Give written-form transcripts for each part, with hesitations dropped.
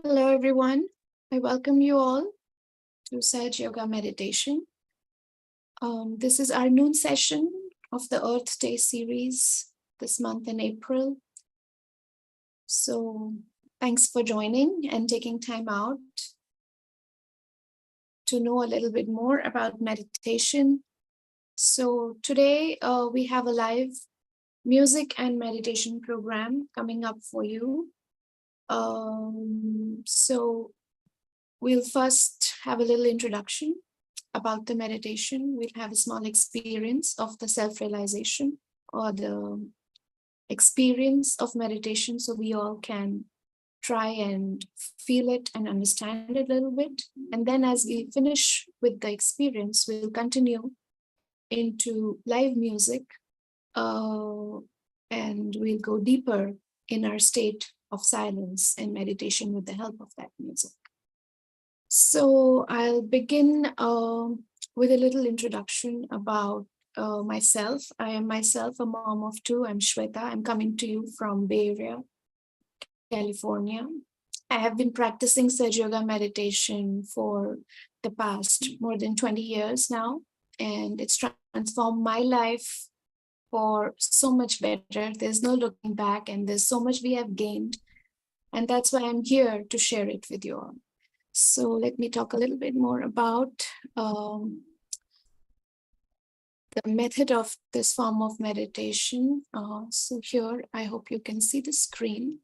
Hello, everyone. I welcome you all to Sage Yoga Meditation. This is our noon session of the Earth Day series this month in April. So, thanks for joining and taking time out to know a little bit more about meditation. So, today we have a live music and meditation program coming up for you. So we'll first have a little introduction about the meditation. We'll have a small experience of the self-realization or the experience of meditation so we all can try and feel it and understand it a little bit. And then as we finish with the experience, we'll continue into live music and we'll go deeper in our state of silence and meditation with the help of that music. So I'll begin with a little introduction about myself. I am myself a mom of two. I'm Shweta. I'm coming to you from Bay Area, California. I have been practicing Sage Yoga meditation for the past more than 20 years now, and it's transformed my life for so much better. There's no looking back, and there's so much we have gained. And that's why I'm here to share it with you all. So let me talk a little bit more about the method of this form of meditation. So here, I hope you can see the screen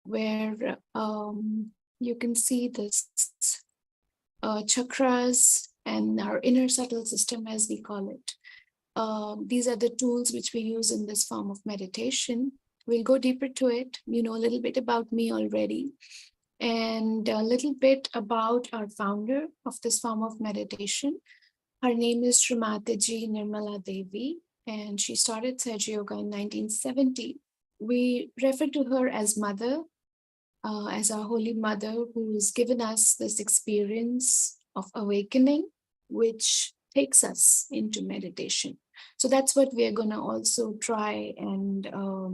where you can see this chakras and our inner subtle system, as we call it. These are the tools which we use in this form of meditation. We'll go deeper to it. You know a little bit about me already, and a little bit about our founder of this form of meditation. Her name is Srimati Nirmala Devi, and she started Sage Yoga in 1970. We refer to her as Mother, as our Holy Mother, who's given us this experience of awakening, which takes us into meditation. So that's what we are going to also try and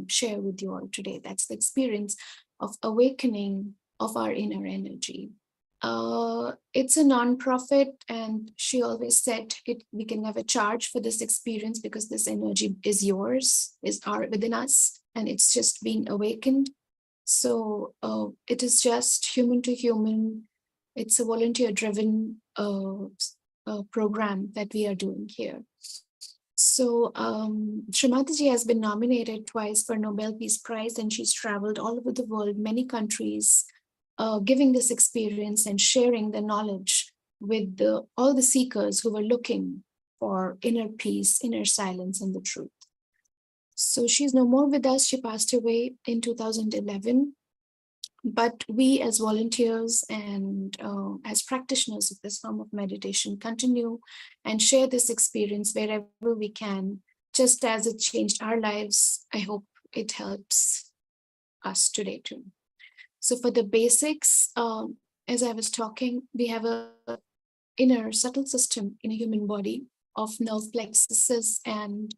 share with you all today. That's the experience of awakening of our inner energy. It's a nonprofit, and she always said we can never charge for this experience because this energy is yours, is within us, and it's just being awakened. So it is just human to human. It's a volunteer-driven program that we are doing here. So Srimati has been nominated twice for Nobel Peace Prize, and she's traveled all over the world, many countries, giving this experience and sharing the knowledge with all the seekers who were looking for inner peace, inner silence, and the truth. So she's no more with us. She passed away in 2011. But we as volunteers and as practitioners of this form of meditation continue and share this experience wherever we can. Just as it changed our lives, I hope it helps us today too. So for the basics, as I was talking, we have a inner subtle system in a human body of nerve plexuses and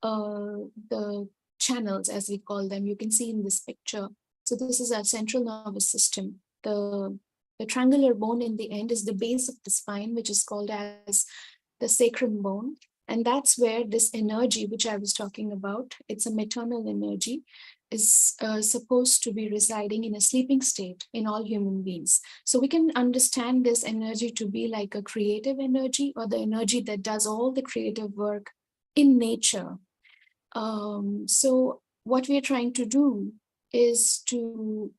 the channels, as we call them. You can see in this picture. So this is our central nervous system. The triangular bone in the end is the base of the spine, which is called as the sacrum bone. And that's where this energy, which I was talking about, it's a maternal energy, is supposed to be residing in a sleeping state in all human beings. So we can understand this energy to be like a creative energy, or the energy that does all the creative work in nature. So what we're trying to do is to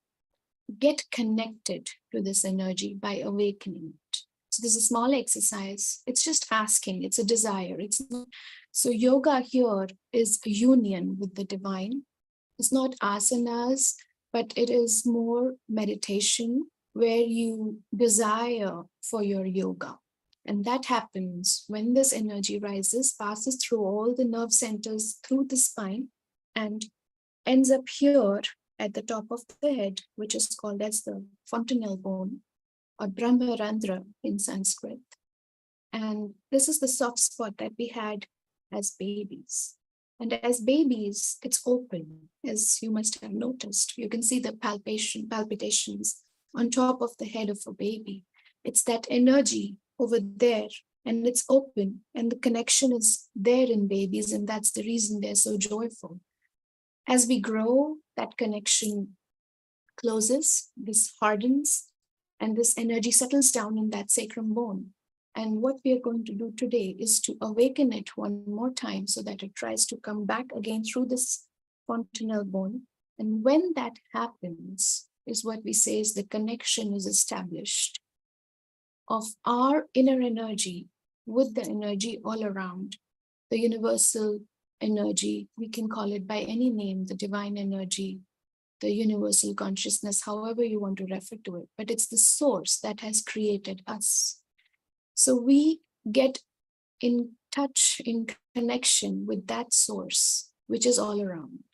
get connected to this energy by awakening it. So there's a small exercise. It's just asking. It's a desire. It's not. So yoga here is a union with the divine. It's not asanas, but it is more meditation where you desire for your yoga. And that happens when this energy rises, passes through all the nerve centers, through the spine, and ends up here at the top of the head, which is called as the fontanel bone, or Brahmarandra in Sanskrit. And this is the soft spot that we had as babies. And as babies, it's open, as you must have noticed. You can see the palpitations on top of the head of a baby. It's that energy over there, and it's open, and the connection is there in babies, and that's the reason they're so joyful. As we grow, that connection closes, this hardens, and this energy settles down in that sacrum bone. And what we are going to do today is to awaken it one more time so that it tries to come back again through this fontanelle bone. And when that happens, is what we say is the connection is established of our inner energy with the energy all around, the universal energy. We can call it by any name, the divine energy, the universal consciousness, however you want to refer to it, but it's the source that has created us. So we get in touch, in connection with that source, which is all around.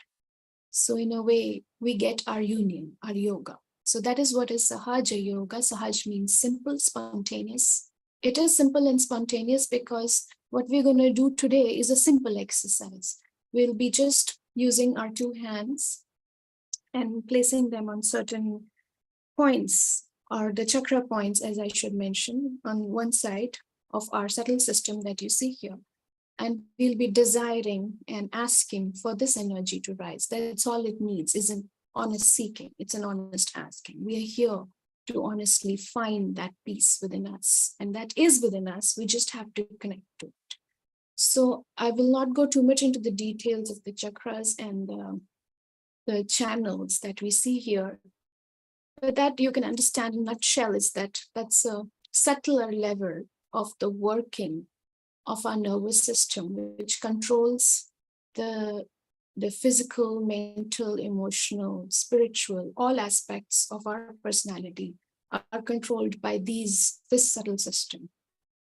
So in a way, we get our union, our yoga. So that is what is Sahaja Yoga. Sahaj means simple, spontaneous. It is simple and spontaneous because what we're going to do today is a simple exercise. We'll be just using our two hands and placing them on certain points, or the chakra points, as I should mention, on one side of our subtle system that you see here. And we'll be desiring and asking for this energy to rise. That's all it needs, is an honest seeking. It's an honest asking. We are here to honestly find that peace within us. And that is within us. We just have to connect to it. So I will not go too much into the details of the chakras and the channels that we see here. But that you can understand in a nutshell is that that's a subtler level of the working of our nervous system, which controls the physical, mental, emotional, spiritual, all aspects of our personality are controlled by this subtle system.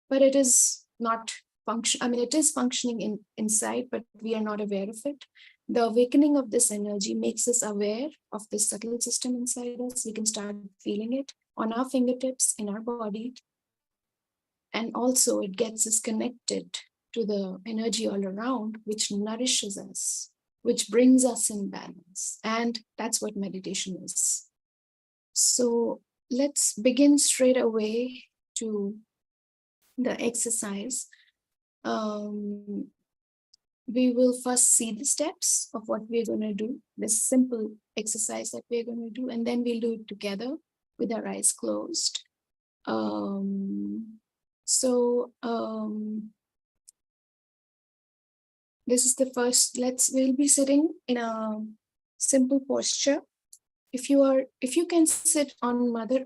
But it is not it is functioning inside, but we are not aware of it. The awakening of this energy makes us aware of this subtle system inside us. We can start feeling it on our fingertips, in our body. And also it gets us connected to the energy all around, which nourishes us, which brings us in balance. And that's what meditation is. So let's begin straight away to the exercise. We will first see the steps of what we're going to do, this simple exercise that we're going to do, and then we'll do it together with our eyes closed. This is the first. We'll be sitting in a simple posture. If you can sit on Mother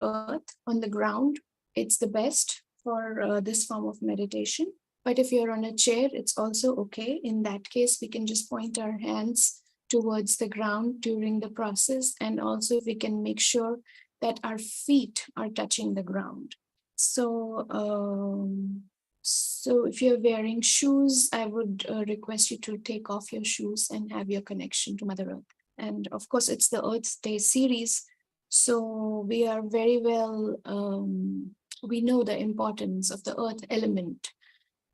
Earth, on the ground, it's the best for this form of meditation. But if you're on a chair, it's also okay. In that case, we can just point our hands towards the ground during the process. And also we can make sure that our feet are touching the ground. So if you're wearing shoes, I would request you to take off your shoes and have your connection to Mother Earth. And of course, it's the Earth Day series. So we are very well, we know the importance of the earth element,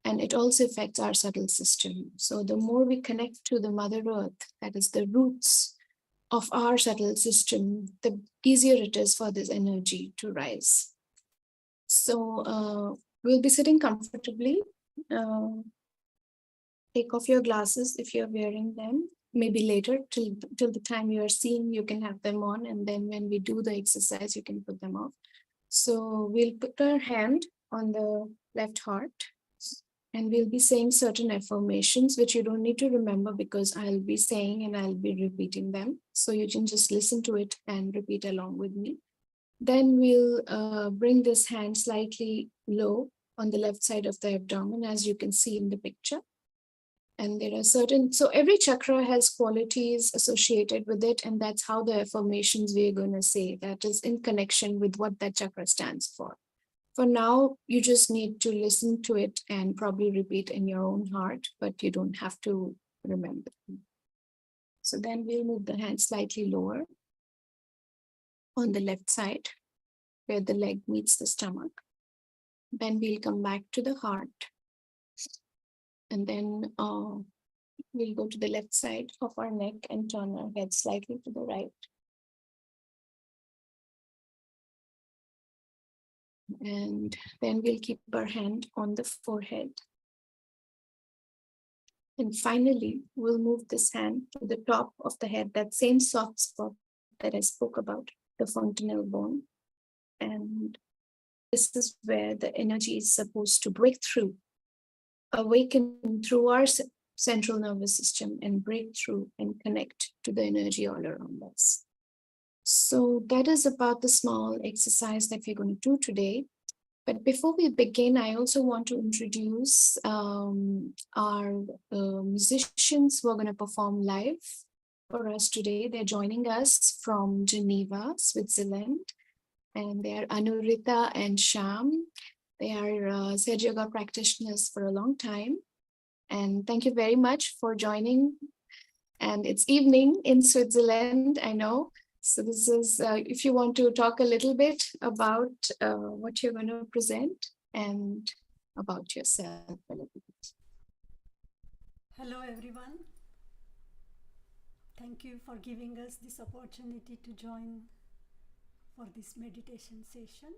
and it also affects our subtle system. So the more we connect to the Mother Earth, that is the roots of our subtle system, the easier it is for this energy to rise. So we'll be sitting comfortably. Take off your glasses if you're wearing them. Maybe later, till the time you are seeing, you can have them on, and then when we do the exercise, you can put them off. So we'll put our hand on the left heart, and we'll be saying certain affirmations, which you don't need to remember because I'll be saying and I'll be repeating them. So you can just listen to it and repeat along with me. Then we'll bring this hand slightly low on the left side of the abdomen, as you can see in the picture. And there are so every chakra has qualities associated with it, and that's how the affirmations we're going to say, that is in connection with what that chakra stands for. For now, you just need to listen to it and probably repeat in your own heart, but you don't have to remember. So then we'll move the hand slightly lower on the left side, where the leg meets the stomach. Then we'll come back to the heart. And then we'll go to the left side of our neck and turn our head slightly to the right. And then we'll keep our hand on the forehead. And finally, we'll move this hand to the top of the head, that same soft spot that I spoke about, the fontanel bone. And this is where the energy is supposed to break through, awaken through our central nervous system and break through and connect to the energy all around us. So that is about the small exercise that we're going to do today. But before we begin, I also want to introduce our musicians who are going to perform live for us today. They're joining us from Geneva, Switzerland, and they are Anurita and Sham. They are Sage Yoga practitioners for a long time. And thank you very much for joining. And it's evening in Switzerland, I know. So this is, if you want to talk a little bit about what you're going to present and about yourself a little bit. Hello everyone. Thank you for giving us this opportunity to join for this meditation session.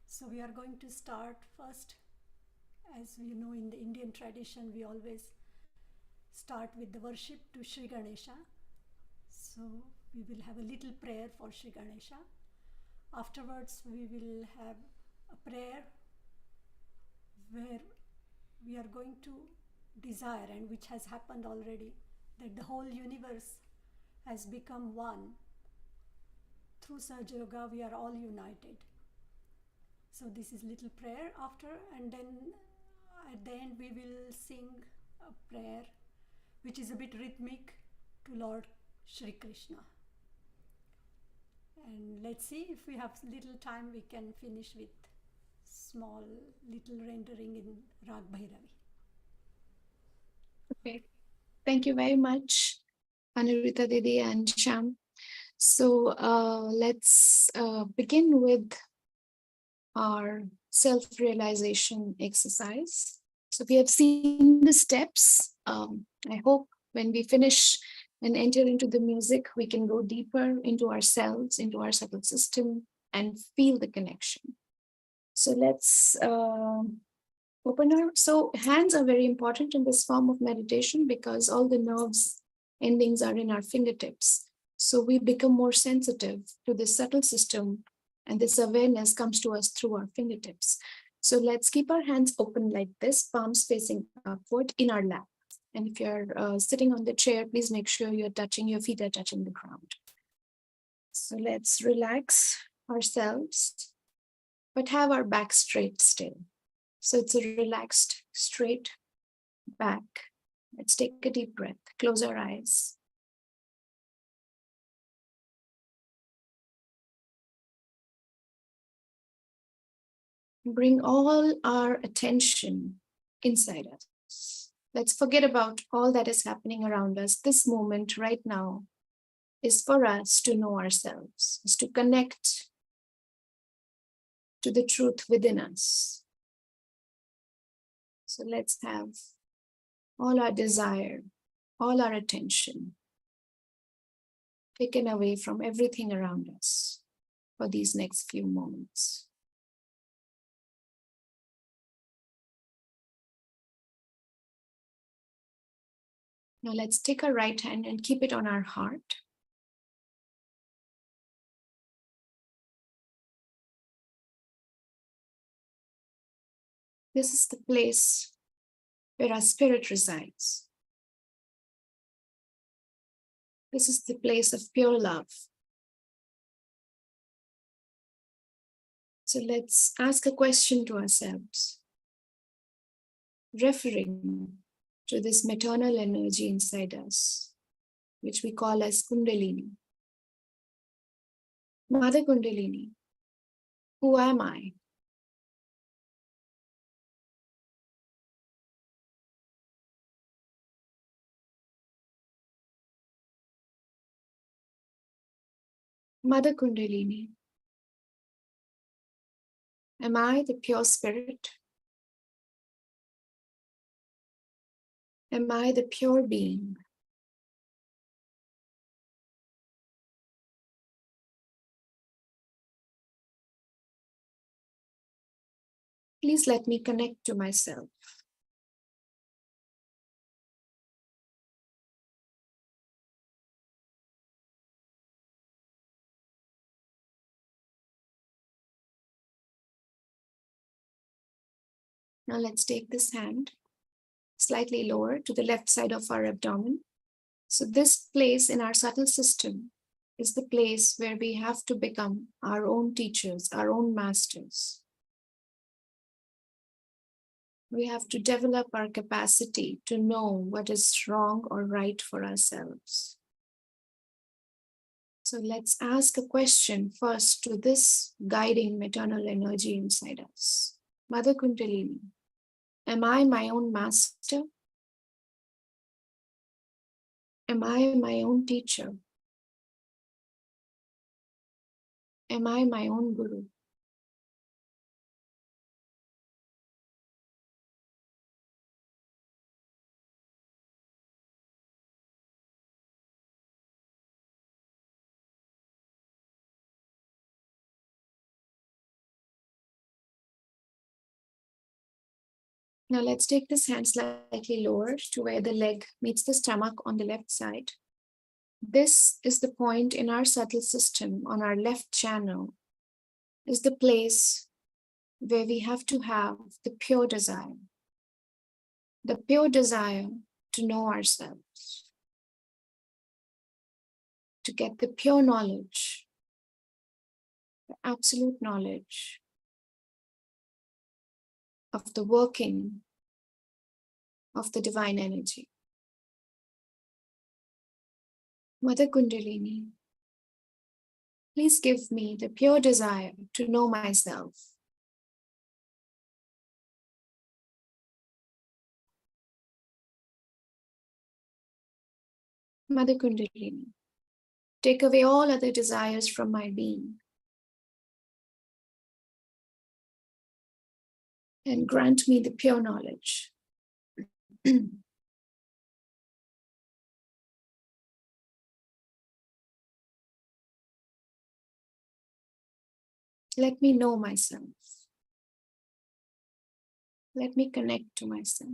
So we are going to start first. As you know, in the Indian tradition, we always start with the worship to Sri Ganesha. So we will have a little prayer for Sri Ganesha. Afterwards, we will have a prayer where we are going to desire, and which has happened already, that the whole universe has become one. Through Sahaja Yoga, we are all united. So this is little prayer after, and then at the end we will sing a prayer which is a bit rhythmic to Lord Shri Krishna. And let's see, if we have little time, we can finish with small little rendering in Rag Bhairavi. Okay, thank you very much, Anurita Didi and Sham. So let's begin with our self-realization exercise. So we have seen the steps. I hope when we finish and enter into the music, we can go deeper into ourselves, into our subtle system, and feel the connection. So let's open our, so hands are very important in this form of meditation because all the nerves endings are in our fingertips. So we become more sensitive to the subtle system, and this awareness comes to us through our fingertips. So let's keep our hands open like this, palms facing upward in our lap. And if you're sitting on the chair, please make sure your feet are touching the ground. So let's relax ourselves, but have our back straight still. So it's a relaxed, straight back. Let's take a deep breath, close our eyes. Bring all our attention inside us. Let's forget about all that is happening around us. This moment right now is for us to know ourselves, is to connect to the truth within us. So let's have all our desire, all our attention taken away from everything around us for these next few moments. Now let's take our right hand and keep it on our heart. This is the place where our spirit resides. This is the place of pure love. So let's ask a question to ourselves, referring to this maternal energy inside us, which we call as Kundalini. Mother Kundalini, who am I? Mother Kundalini, am I the pure spirit? Am I the pure being? Please let me connect to myself. Now let's take this hand slightly lower to the left side of our abdomen. So this place in our subtle system is the place where we have to become our own teachers, our own masters. We have to develop our capacity to know what is wrong or right for ourselves. So let's ask a question first to this guiding maternal energy inside us. Mother Kundalini, am I my own master? Am I my own teacher? Am I my own guru? Now let's take this hand slightly lower to where the leg meets the stomach on the left side. This is the point in our subtle system on our left channel, is the place where we have to have the pure desire to know ourselves, to get the pure knowledge, the absolute knowledge of the working of the divine energy. Mother Kundalini, please give me the pure desire to know myself. Mother Kundalini, take away all other desires from my being and grant me the pure knowledge. Let me know myself. Let me connect to myself.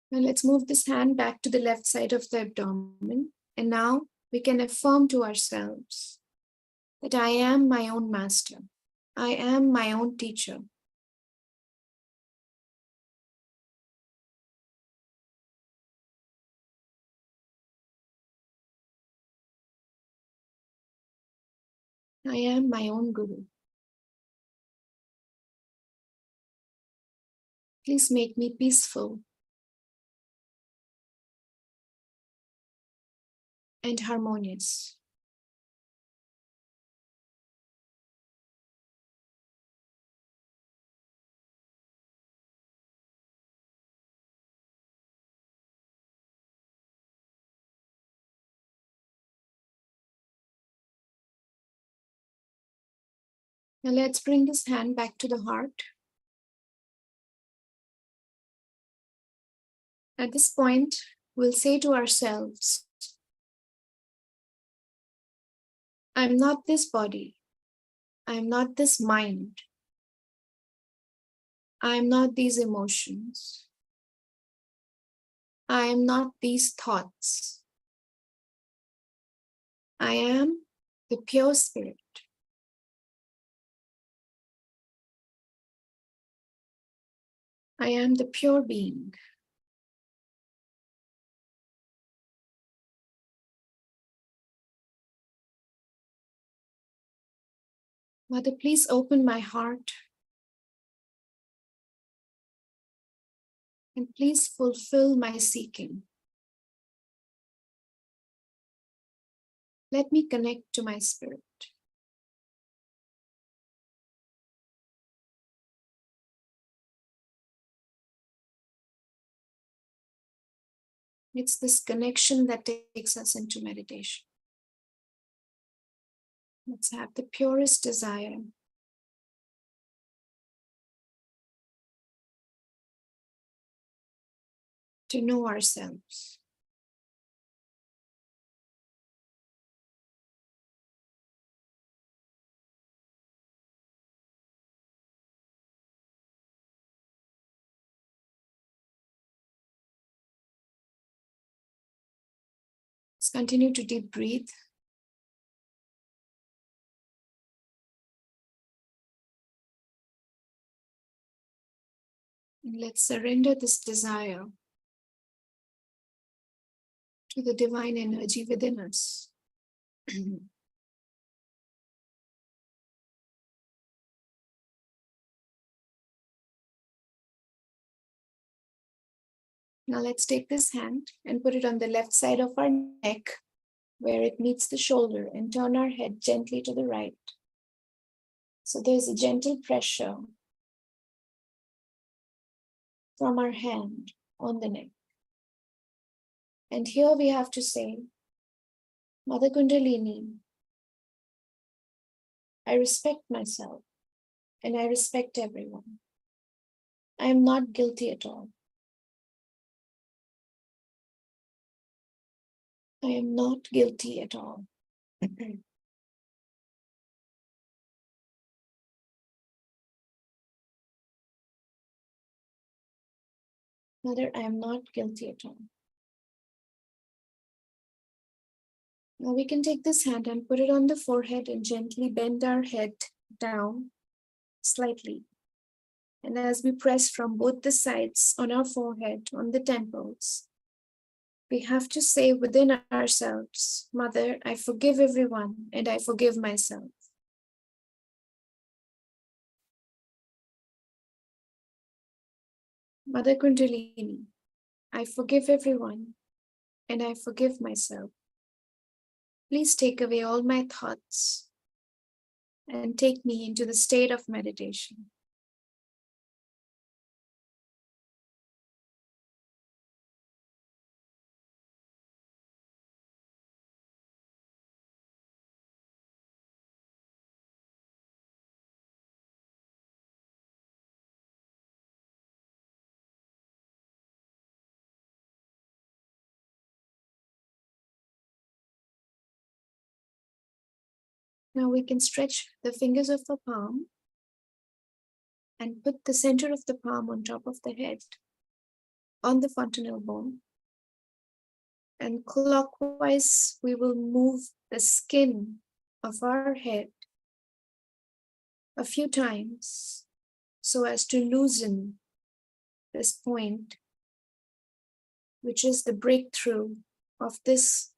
Now let's move this hand back to the left side of the abdomen. And now we can affirm to ourselves that I am my own master. I am my own teacher. I am my own guru. Please make me peaceful and harmonious. Now let's bring this hand back to the heart. At this point, we'll say to ourselves, I'm not this body. I'm not this mind. I'm not these emotions. I am not these thoughts. I am the pure spirit. I am the pure being. Mother, please open my heart and please fulfill my seeking. Let me connect to my spirit. It's this connection that takes us into meditation. Let's have the purest desire. to know ourselves. Let's continue to deep breathe. And let's surrender this desire to the divine energy within us. Now let's take this hand and put it on the left side of our neck where it meets the shoulder, and turn our head gently to the right. So there's a gentle pressure from our hand on the neck. And here we have to say, Mother Kundalini, I respect myself and I respect everyone. I am not guilty at all. I am not guilty at all. Mother, I am not guilty at all. Now we can take this hand and put it on the forehead and gently bend our head down slightly. And as we press from both the sides on our forehead, on the temples, we have to say within ourselves, Mother, I forgive everyone and I forgive myself. Mother Kundalini, I forgive everyone and I forgive myself. Please take away all my thoughts and take me into the state of meditation. Now we can stretch the fingers of the palm and put the center of the palm on top of the head, on the fontanel bone. And clockwise, we will move the skin of our head a few times so as to loosen this point, which is the breakthrough of this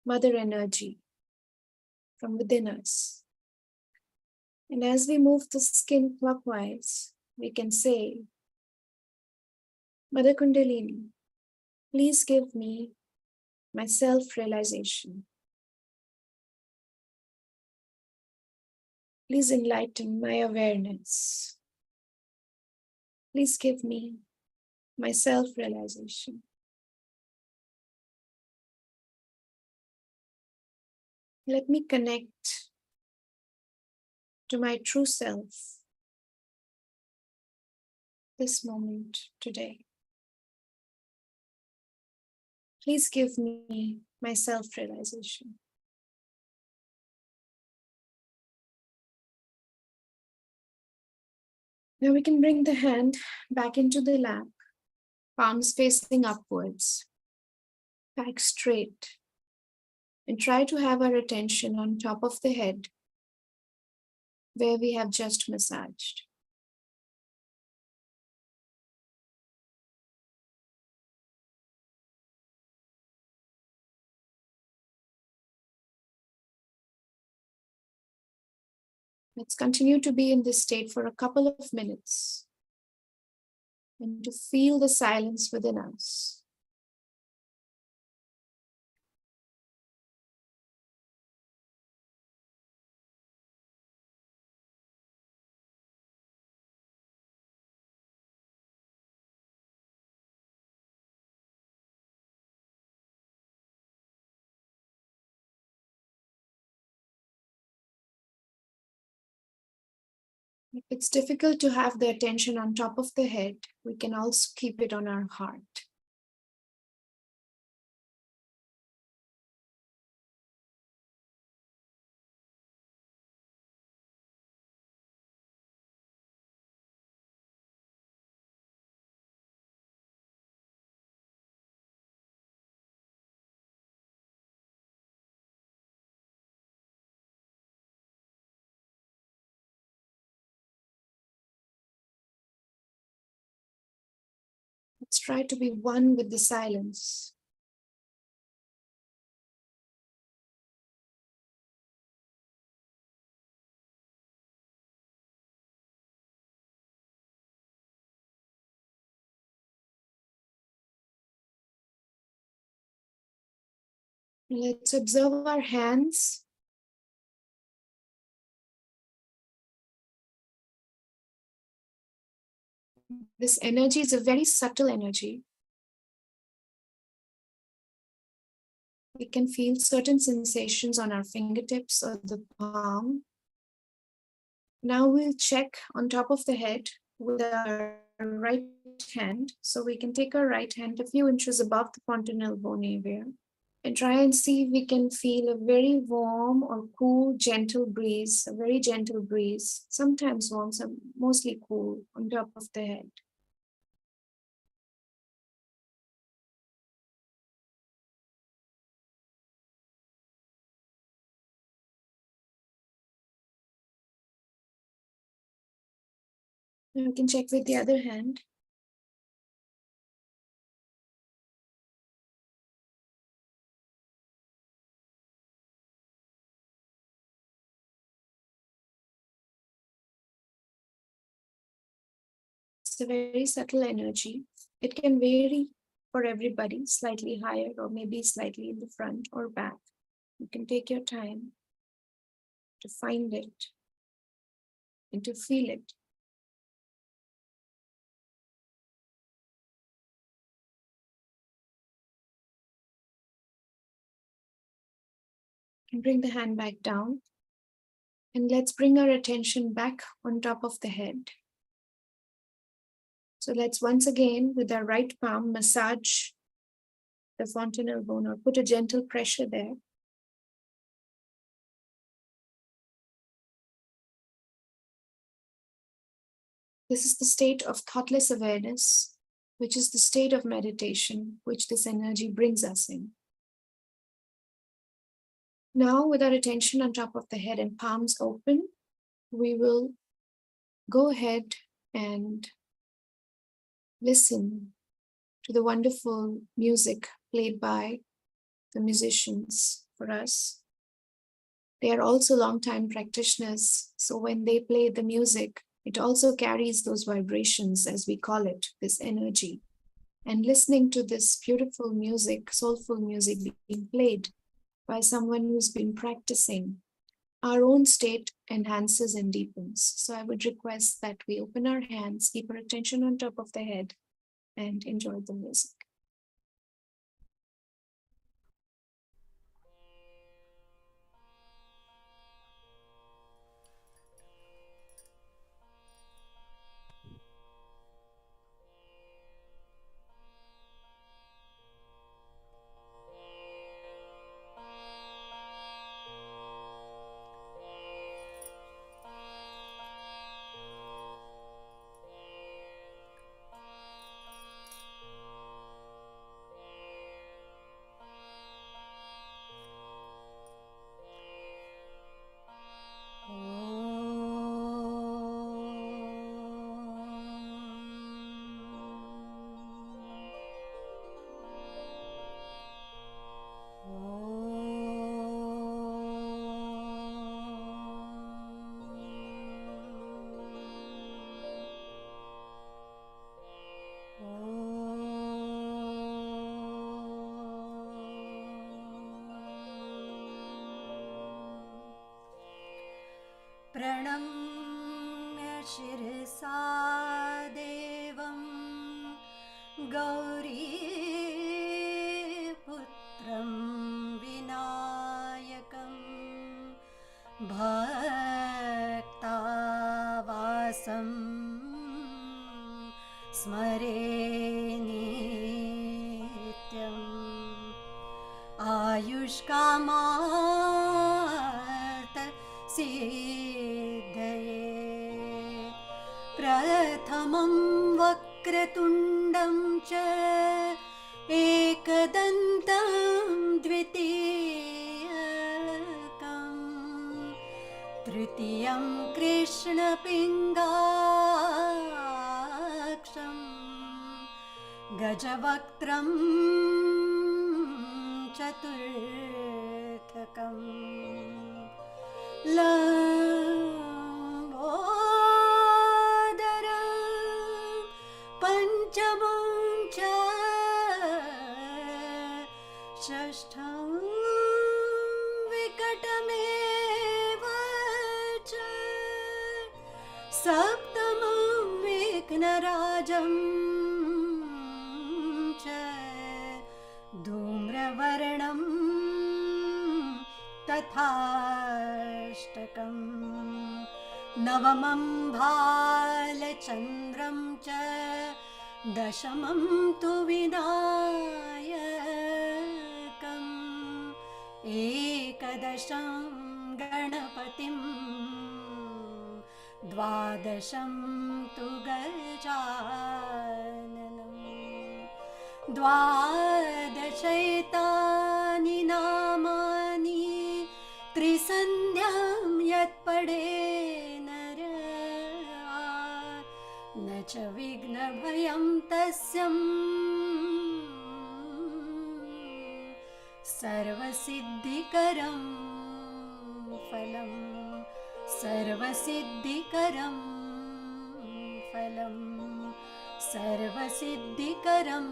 mother energy from within us. And as we move the skin clockwise, we can say, Mother Kundalini, please give me my self-realization. Please enlighten my awareness. Please give me my self-realization. Let me connect to my true self this moment today. Please give me my self-realization. Now we can bring the hand back into the lap, palms facing upwards, back straight, and try to have our attention on top of the head where we have just massaged. Let's continue to be in this state for a couple of minutes and to feel the silence within us. If it's difficult to have the attention on top of the head, we can also keep it on our heart. Let's try to be one with the silence. Let's observe our hands. This energy is a very subtle energy. We can feel certain sensations on our fingertips or the palm. Now we'll check on top of the head with our right hand. So we can take our right hand a few inches above the fontanelle bone area and try and see if we can feel a very warm or cool, gentle breeze, a very gentle breeze, sometimes warm, mostly cool on top of the head. And we can check with the other hand. It's a very subtle energy. It can vary for everybody, slightly higher or maybe slightly in the front or back. You can take your time to find it and to feel it. And bring the hand back down. And let's bring our attention back on top of the head. So let's once again, with our right palm, massage the fontanelle bone or put a gentle pressure there. This is the state of thoughtless awareness, which is the state of meditation, which this energy brings us in. Now, with our attention on top of the head and palms open, we will go ahead and listen to the wonderful music played by the musicians for us. They are also long-time practitioners, so when they play the music, it also carries those vibrations, as we call it, this energy. And listening to this beautiful music, soulful music being played by someone who's been practicing, our own state enhances and deepens. So I would request that we open our hands, keep our attention on top of the head, and enjoy the music. प्रणम्य शिरसा देवं गौरीपुत्रं विनायकं भक्तावासेव्यं स्मरे नित्यम् आयुष्कामार्थ सिद्धये प्रथमं वक्रतुण्डं च एकदन्तं द्वितीयकं तृतीयं कृष्णपिङ्गाक्षं गजवक्त्रं चतुर्थकं लम्बोदरं पञ्चमं च षष्ठं विकटमेव च सप्तमं विघ्नराजं च धूम्रवर्णं तथाष्टकं नवमं भालचन्द्रं च दशमं तु विनायकम् एकदशं गणपतिं द्वादशं तु गजाननं द्वादशैतानि नामानि त्रिसन्ध्यां यत्पडे नर न च विघ्नभयं तस्यं सर्वसिद्धिकरं फलं सर्वसिद्धिकरं फलं सर्वसिद्धिकरं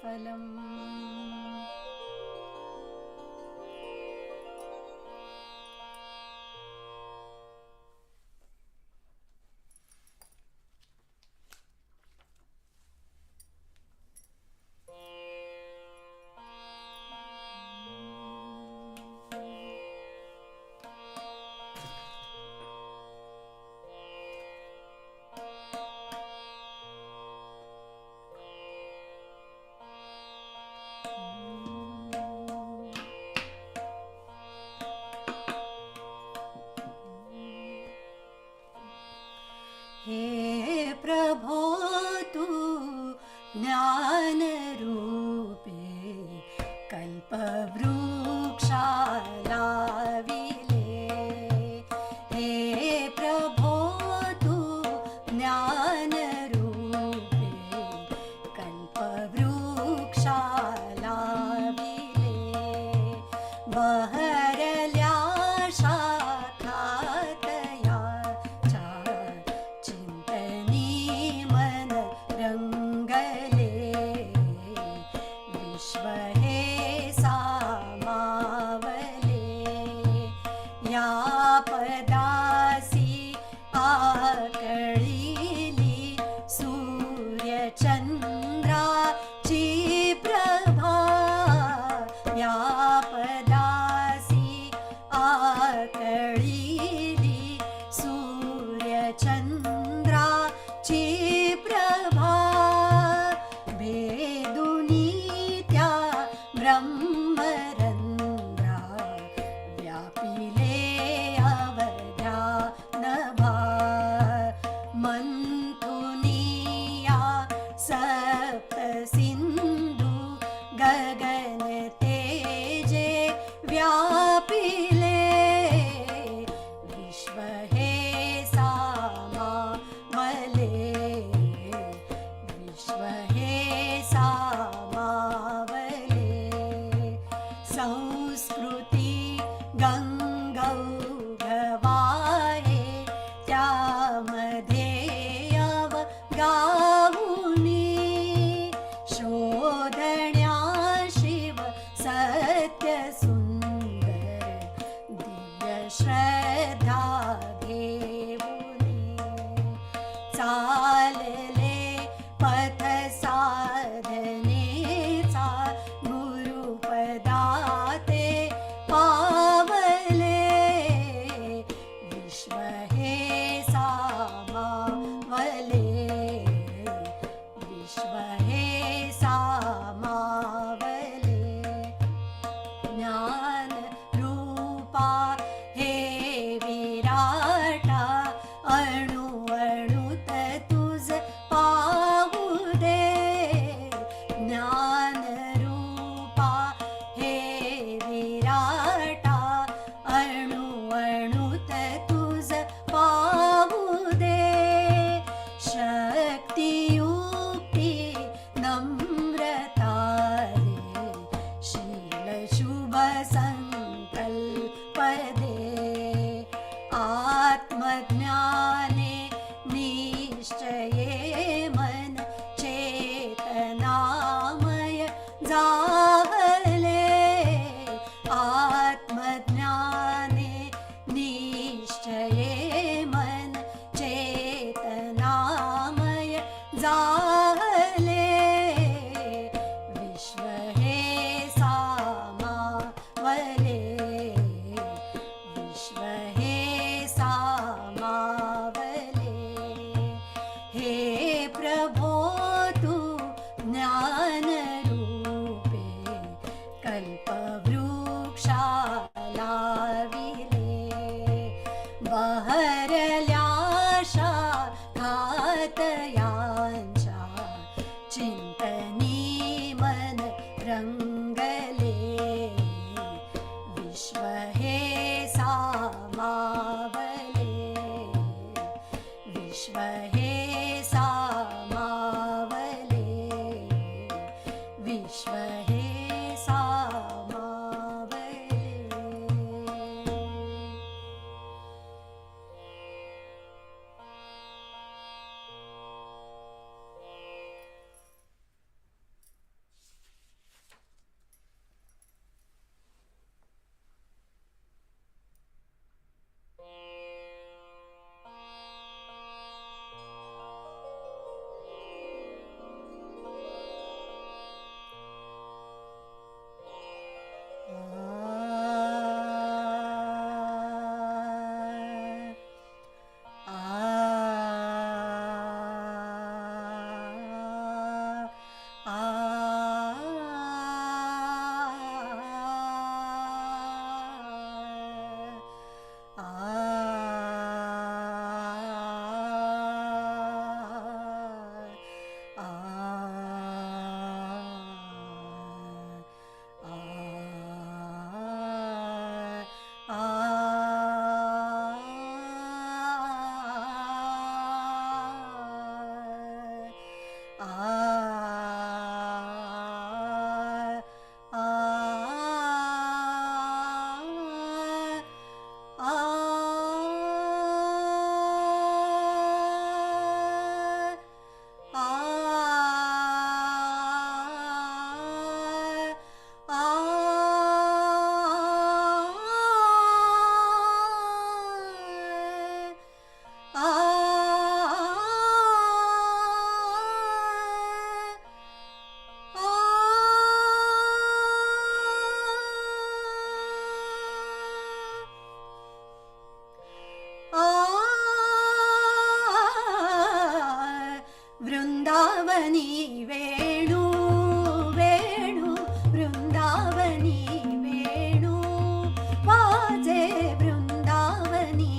फलम् हे प्रभो तु ज्ञानरूपे कल्पवृक्षालाविले हे प्रभो तु ज्ञानरूपे कल्पवृक्षालाविले बहरल्या शाखातया मन रंगले विश्व हे सामावले या पदासी आकळिली सूर्यचंद्राची प्रभा या पदासी आकळिली सूर्यचंद्राची प्रभा भेदुनी त्या ब्रह्मरंध्रा व्यापिले अवध्या नभा मंथुनिया सप्त सिंधू गगन तेजे व्यापिले विश्व हे सामावले विश्व हे सामावले संस्कृती गंगौघवाहे त्यामध्ये अवगाहुनी शोधण्या शिव सत्य सुंदर दिव्य श्रद्धा घेऊनी चालले पथ साधनेचा गुरुपदाते पावले विश्व हे सामावले, विश्व हे सामावले, विश्व हे सामावले. वृंदावनी वेणु वेणु वृंदावनी वेणु वाजे वृंदावनी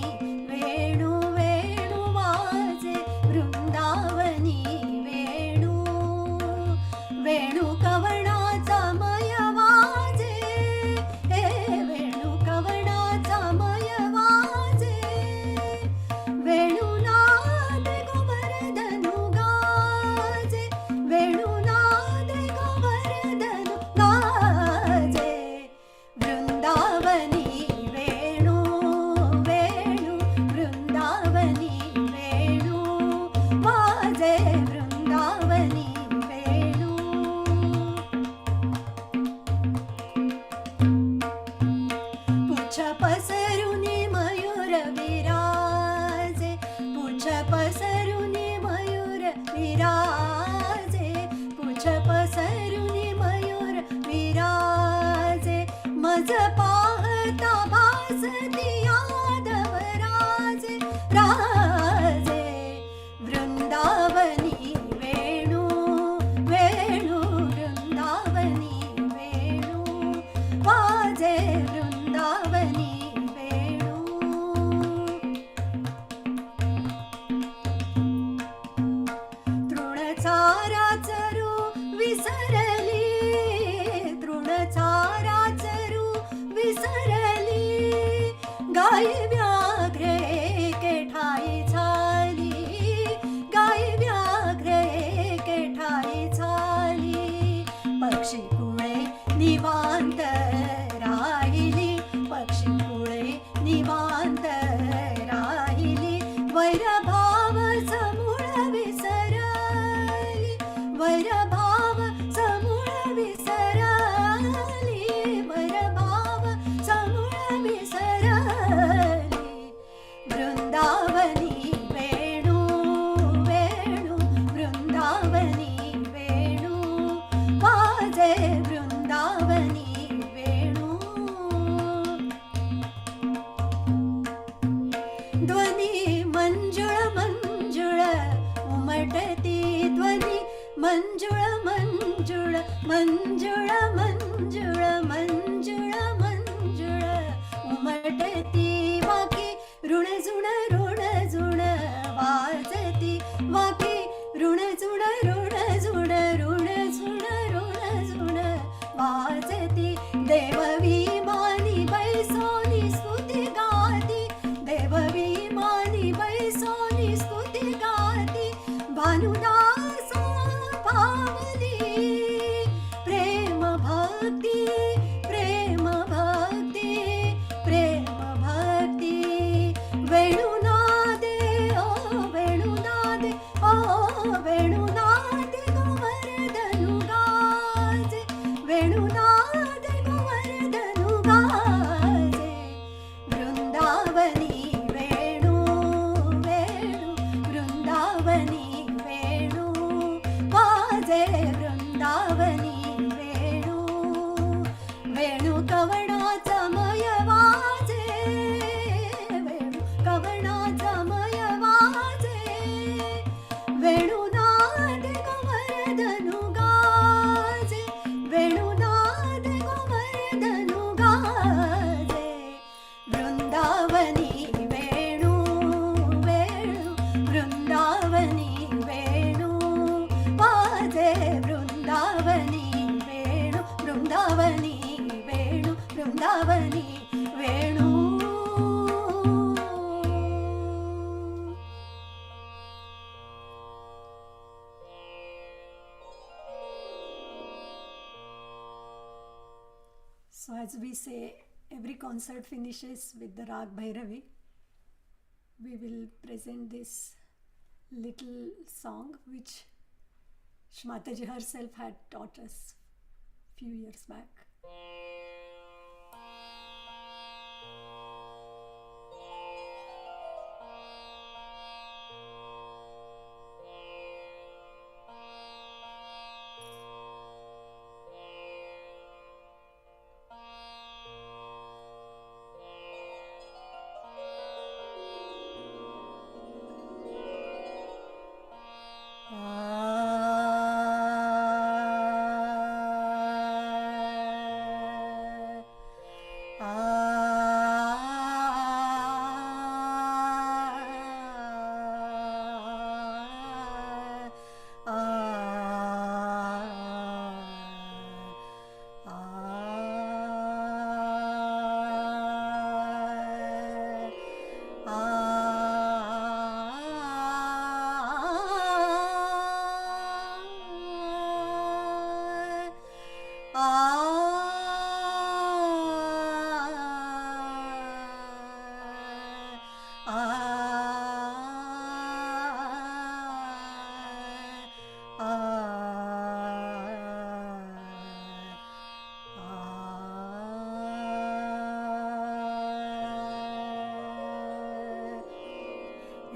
वेणु वेणु वाजे वृंदावनी वेणु वेणु कवणाचा मय वाजे हे वेणु कवणाचा मय वाजे वेणु पसरुनी मयूर विराजे, पुछ पसरुनी मयूर विराजे, पुछ पसरुनी मयूर विराजे, मज पाहता भासती यादव राजे राजे वृंदावनी वेणु वेणु वृंदावनी वेणु वाजे वृंदावनी तृणचाराचरू विसरली, तृणचाराचरू विसरली, गाय व्याघ्रे केठाई झाली, गाय व्याघ्रे केठाई झाली, पक्षी कुळे निवांत राहिली, पक्षी कुळे निवांत राहिली, वैरभाव समूळ विसरली, वैरभाव समूळ विसरली, वैरभाव समूळ विसरली, वृंदावनी वेणु वेणु वृंदावनी वेणु वाजे वृंदावनी वेणु ध्वनी मंजुळ मंजुळ उमटती, ध्वनी मंजुळ मंजुळ मंजुळ मंजुळ मंजुळ मंजुळ उमटती, वाकी ऋणझुण ऋणझुण वाजती, वाकी ऋणझुण ऋणझुण ऋणझुण ऋणझुण वाजती, देव विमानी बैल as we say, every concert finishes with the Rag Bhairavi. We will present this little song which Shmataji herself had taught us few years back.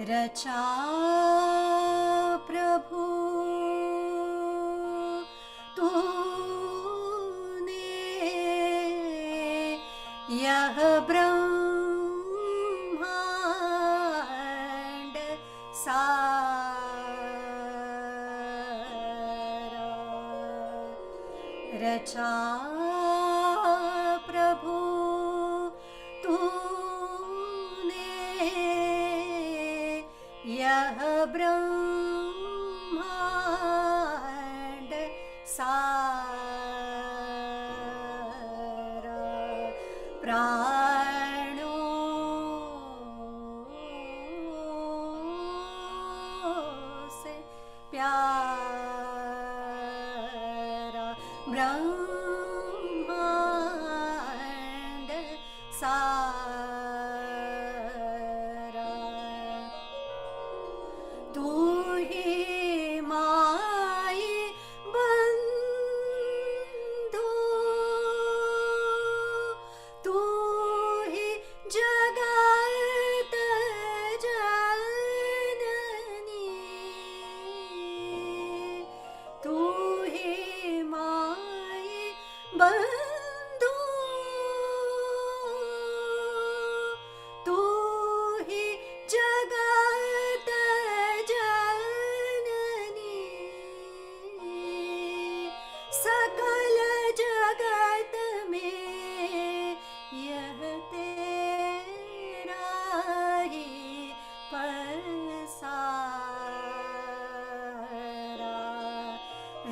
रचा प्रभु तूने यह ब्रह्मांड सारा रचा प्रभु यह ब्रह्मांड सारा प्राणों से प्यारा ब्रह्मांड सारा तू ही माई बंधु तू ही जगत जननी तू ही माई बंधु तू ही जगत सकल जगत में यह तेरा ही पसारा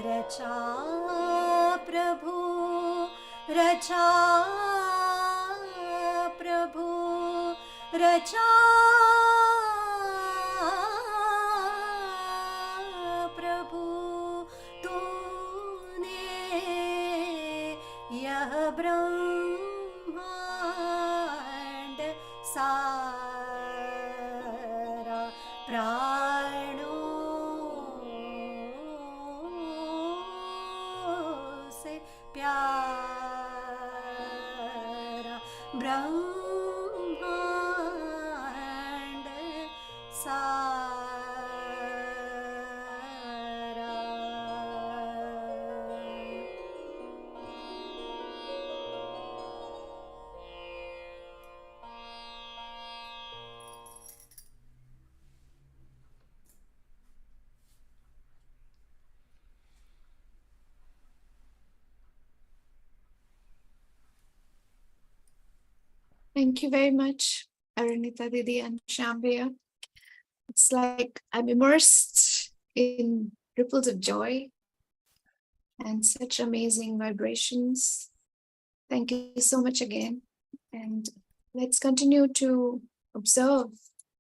रचा प्रभु रचा प्रभु रचा प्रभु यह ब्रह्मांड सारा प्राणों से प्यारा ब्रह्मांड सारा Thank you very much, Anurita Didi and Shambhaya. It's like I'm immersed in ripples of joy and such amazing vibrations. Thank you so much again. And let's continue to observe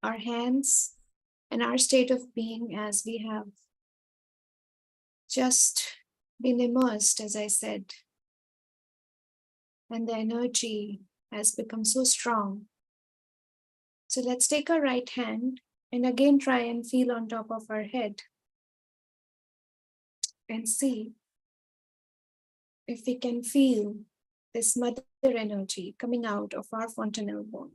our hands and our state of being as we have just been immersed, as I said. and the energy has become so strong. So let's take our right hand and again try and feel on top of our head and see if we can feel this mother energy coming out of our fontanelle bone.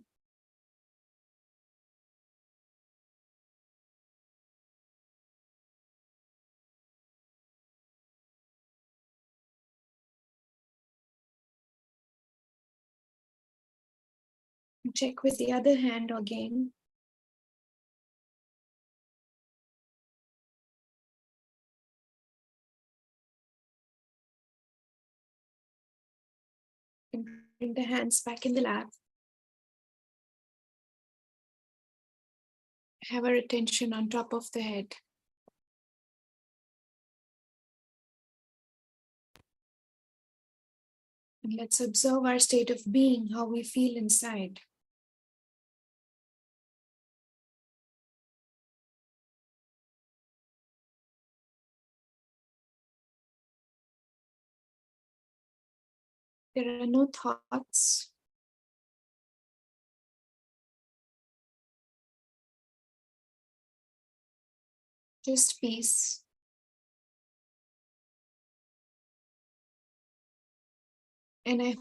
Check with the other hand again. And bring the hands back in the lap. Have our attention on top of the head. And let's observe our state of being, how we feel inside. There are no thoughts. Just peace. And I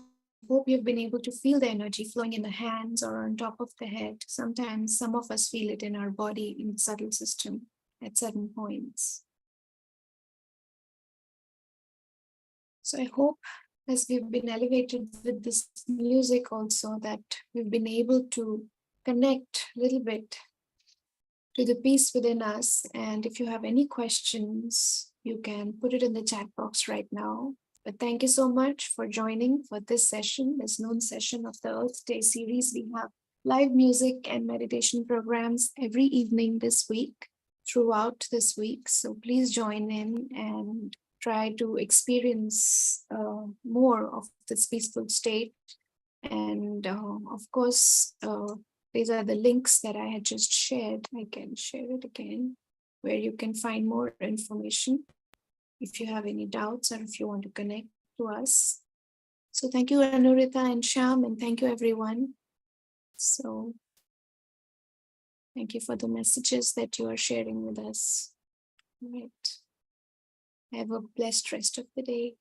hope you've been able to feel the energy flowing in the hands or on top of the head. Sometimes some of us feel it in our body, in the subtle system at certain points. So I hope as we've been elevated with this music also that we've been able to connect a little bit to the peace within us. And if you have any questions, you can put it in the chat box right now. But thank you so much for joining for this session, this noon session of the Earth Day series. We have live music and meditation programs every evening this week, throughout this week. So please join in and try to experience more of this peaceful state. And of course, these are the links that I had just shared. I can share it again, where you can find more information if you have any doubts or if you want to connect to us. So thank you, Anurita and Sham, and thank you, everyone. So thank you for the messages that you are sharing with us. All right. Have a blessed rest of the day.